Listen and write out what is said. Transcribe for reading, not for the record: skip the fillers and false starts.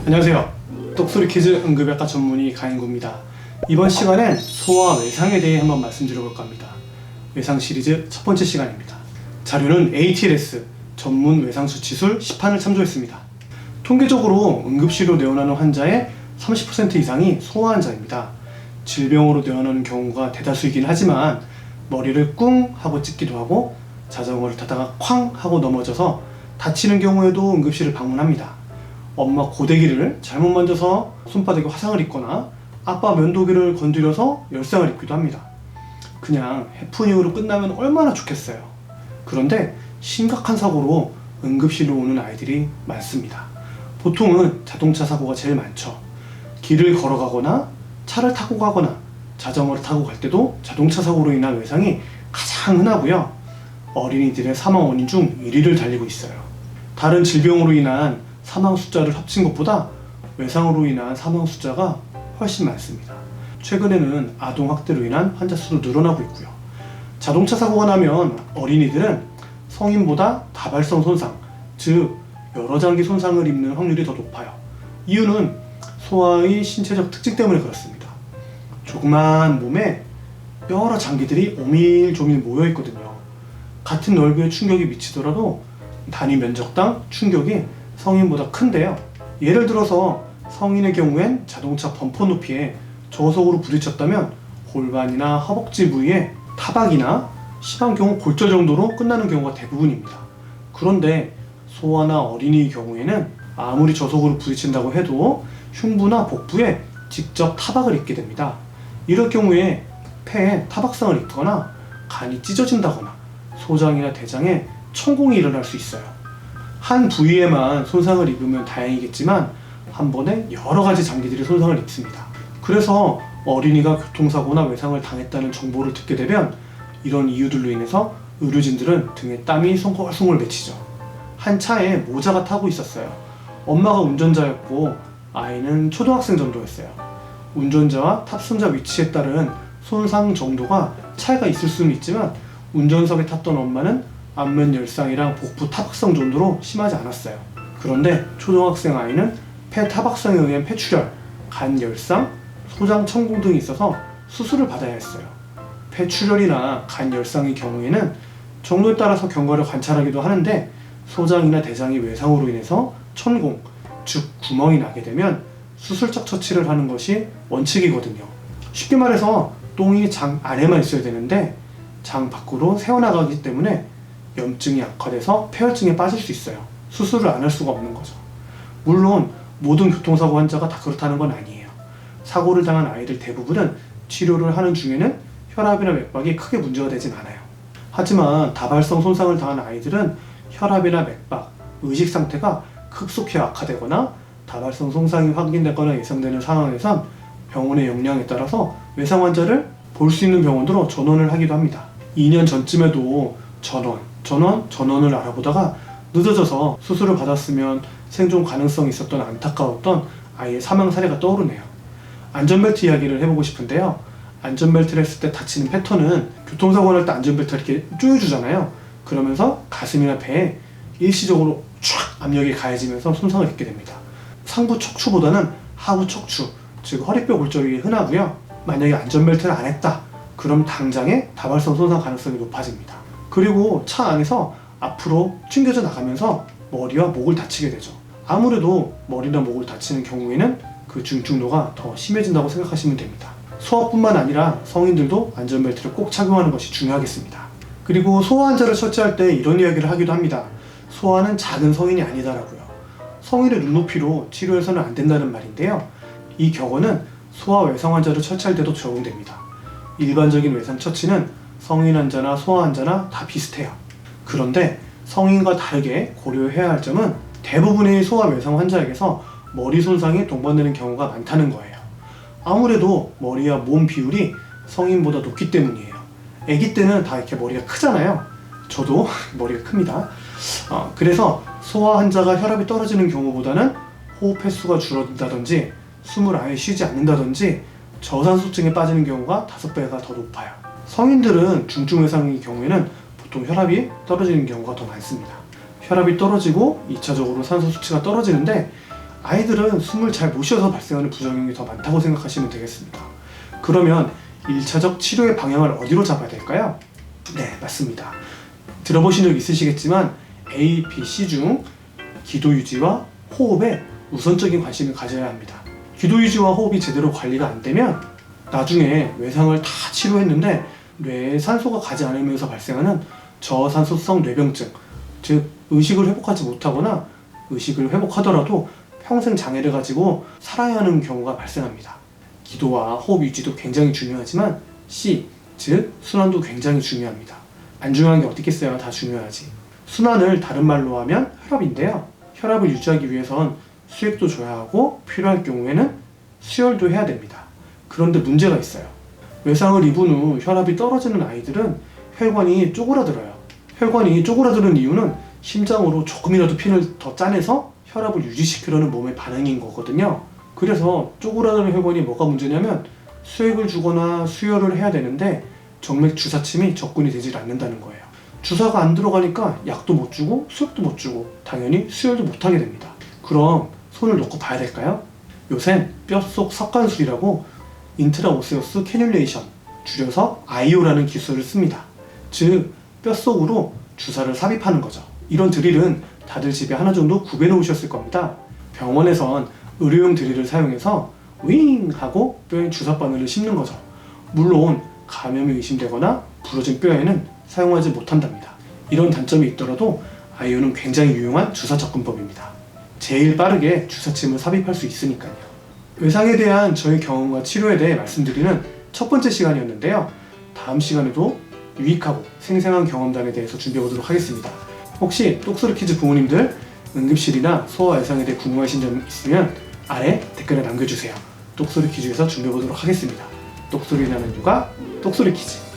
안녕하세요. 똑소리 퀴즈 응급의학과 전문의 가인구입니다. 이번 시간엔 소와 외상에 대해 한번 말씀드려볼까 합니다. 외상 시리즈 첫 번째 시간입니다. 자료는 ATLS 전문 외상수치술 시판을 참조했습니다. 통계적으로 응급실로 내원하는 환자의 30% 이상이 소아 환자입니다. 질병으로 내원하는 경우가 대다수이긴 하지만 머리를 꿍 하고 찢기도 하고 자전거를 타다가 쾅 하고 넘어져서 다치는 경우에도 응급실을 방문합니다. 엄마 고데기를 잘못 만져서 손바닥에 화상을 입거나 아빠 면도기를 건드려서 열상을 입기도 합니다. 그냥 해프닝으로 끝나면 얼마나 좋겠어요. 그런데 심각한 사고로 응급실로 오는 아이들이 많습니다. 보통은 자동차 사고가 제일 많죠. 길을 걸어가거나 차를 타고 가거나 자전거를 타고 갈 때도 자동차 사고로 인한 외상이 가장 흔하고요. 어린이들의 사망 원인 중 1위를 달리고 있어요. 다른 질병으로 인한 사망 숫자를 합친 것보다 외상으로 인한 사망 숫자가 훨씬 많습니다. 최근에는 아동학대로 인한 환자 수도 늘어나고 있고요. 자동차 사고가 나면 어린이들은 성인보다 다발성 손상, 즉 여러 장기 손상을 입는 확률이 더 높아요. 이유는 소아의 신체적 특징 때문에 그렇습니다. 조그만 몸에 여러 장기들이 오밀조밀 모여 있거든요. 같은 넓이의 충격이 미치더라도 단위 면적당 충격이 성인보다 큰데요. 예를 들어서 성인의 경우엔 자동차 범퍼 높이에 저속으로 부딪혔다면 골반이나 허벅지 부위에 타박이나 심한 경우 골절 정도로 끝나는 경우가 대부분입니다. 그런데 소아나 어린이의 경우에는 아무리 저속으로 부딪힌다고 해도 흉부나 복부에 직접 타박을 입게 됩니다. 이럴 경우에 폐에 타박상을 입거나 간이 찢어진다거나 소장이나 대장에 천공이 일어날 수 있어요. 한 부위에만 손상을 입으면 다행이겠지만 한 번에 여러 가지 장기들이 손상을 입습니다. 그래서 어린이가 교통사고나 외상을 당했다는 정보를 듣게 되면 이런 이유들로 인해서 의료진들은 등에 땀이 송골송골 맺히죠. 한 차에 모자가 타고 있었어요. 엄마가 운전자였고 아이는 초등학생 정도였어요. 운전자와 탑승자 위치에 따른 손상 정도가 차이가 있을 수는 있지만 운전석에 탔던 엄마는 안면 열상이랑 복부 타박상 정도로 심하지 않았어요. 그런데 초등학생 아이는 폐 타박상에 의한 폐출혈, 간 열상, 소장 천공 등이 있어서 수술을 받아야 했어요. 폐출혈이나 간 열상의 경우에는 정도에 따라서 경과를 관찰하기도 하는데 소장이나 대장이 외상으로 인해서 천공, 즉 구멍이 나게 되면 수술적 처치를 하는 것이 원칙이거든요. 쉽게 말해서 똥이 장 안에만 있어야 되는데 장 밖으로 새어나가기 때문에 염증이 악화돼서 폐혈증에 빠질 수 있어요. 수술을 안 할 수가 없는 거죠. 물론 모든 교통사고 환자가 다 그렇다는 건 아니에요. 사고를 당한 아이들 대부분은 치료를 하는 중에는 혈압이나 맥박이 크게 문제가 되진 않아요. 하지만 다발성 손상을 당한 아이들은 혈압이나 맥박, 의식 상태가 급속히 악화되거나 다발성 손상이 확인되거나 예상되는 상황에선 병원의 역량에 따라서 외상 환자를 볼 수 있는 병원으로 전원을 하기도 합니다. 2년 전쯤에도 전원을 알아보다가 늦어져서 수술을 받았으면 생존 가능성이 있었던 안타까웠던 아이의 사망 사례가 떠오르네요. 안전벨트 이야기를 해보고 싶은데요. 안전벨트를 했을 때 다치는 패턴은 교통사고 날 때 안전벨트를 이렇게 조여주잖아요. 그러면서 가슴이나 배에 일시적으로 촥 압력이 가해지면서 손상을 입게 됩니다. 상부 척추보다는 하부 척추, 즉 허리뼈 골절이 흔하고요. 만약에 안전벨트를 안 했다, 그럼 당장에 다발성 손상 가능성이 높아집니다. 그리고 차 안에서 앞으로 튕겨져 나가면서 머리와 목을 다치게 되죠. 아무래도 머리나 목을 다치는 경우에는 그 중증도가 더 심해진다고 생각하시면 됩니다. 소아뿐만 아니라 성인들도 안전벨트를 꼭 착용하는 것이 중요하겠습니다. 그리고 소아 환자를 처치할 때 이런 이야기를 하기도 합니다. 소아는 작은 성인이 아니다라고요. 성인의 눈높이로 치료해서는 안 된다는 말인데요. 이 격언은 소아 외상 환자를 처치할 때도 적용됩니다. 일반적인 외상 처치는 성인 환자나 소아 환자나 다 비슷해요. 그런데 성인과 다르게 고려해야 할 점은 대부분의 소아 외상 환자에게서 머리 손상이 동반되는 경우가 많다는 거예요. 아무래도 머리와 몸 비율이 성인보다 높기 때문이에요. 아기 때는 다 이렇게 머리가 크잖아요. 저도 머리가 큽니다. 그래서 소아 환자가 혈압이 떨어지는 경우보다는 호흡 횟수가 줄어든다든지 숨을 아예 쉬지 않는다든지 저산소증에 빠지는 경우가 5배가 더 높아요. 성인들은 중증 외상의 경우에는 보통 혈압이 떨어지는 경우가 더 많습니다. 혈압이 떨어지고 2차적으로 산소 수치가 떨어지는데 아이들은 숨을 잘 못 쉬어서 발생하는 부작용이 더 많다고 생각하시면 되겠습니다. 그러면 1차적 치료의 방향을 어디로 잡아야 될까요? 네, 맞습니다. 들어보신 적 있으시겠지만 A, B, C 중 기도 유지와 호흡에 우선적인 관심을 가져야 합니다. 기도 유지와 호흡이 제대로 관리가 안 되면 나중에 외상을 다 치료했는데 뇌에 산소가 가지 않으면서 발생하는 저산소성 뇌병증, 즉 의식을 회복하지 못하거나 의식을 회복하더라도 평생 장애를 가지고 살아야 하는 경우가 발생합니다. 기도와 호흡 유지도 굉장히 중요하지만 C, 즉 순환도 굉장히 중요합니다. 안 중요한 게 어디 있겠어요? 다 중요하지. 순환을 다른 말로 하면 혈압인데요. 혈압을 유지하기 위해선 수액도 줘야 하고 필요할 경우에는 수혈도 해야 됩니다. 그런데 문제가 있어요. 외상을 입은 후 혈압이 떨어지는 아이들은 혈관이 쪼그라들어요. 혈관이 쪼그라드는 이유는 심장으로 조금이라도 피를 더 짜내서 혈압을 유지시키려는 몸의 반응인 거거든요. 그래서 쪼그라드는 혈관이 뭐가 문제냐면 수액을 주거나 수혈을 해야 되는데 정맥 주사침이 접근이 되질 않는다는 거예요. 주사가 안 들어가니까 약도 못 주고 수액도 못 주고 당연히 수혈도 못 하게 됩니다. 그럼 손을 놓고 봐야 될까요? 요샌 뼛속 석관술이라고 인트라오세우스 캐뉼레이션, 줄여서 IO라는 기술을 씁니다. 즉 뼛속으로 주사를 삽입하는 거죠. 이런 드릴은 다들 집에 하나 정도 구비해 놓으셨을 겁니다. 병원에선 의료용 드릴을 사용해서 윙 하고 뼈에 주사 바늘을 씹는 거죠. 물론 감염이 의심되거나 부러진 뼈에는 사용하지 못한답니다. 이런 단점이 있더라도 아이오는 굉장히 유용한 주사 접근법입니다. 제일 빠르게 주사침을 삽입할 수 있으니까요. 외상에 대한 저의 경험과 치료에 대해 말씀드리는 첫 번째 시간이었는데요. 다음 시간에도 유익하고 생생한 경험담에 대해서 준비해 보도록 하겠습니다. 혹시 똑소리키즈 부모님들 응급실이나 소아 외상에 대해 궁금하신 점 있으면 아래 댓글에 남겨주세요. 똑소리키즈에서 준비해 보도록 하겠습니다. 똑소리 나는 육아 똑소리키즈.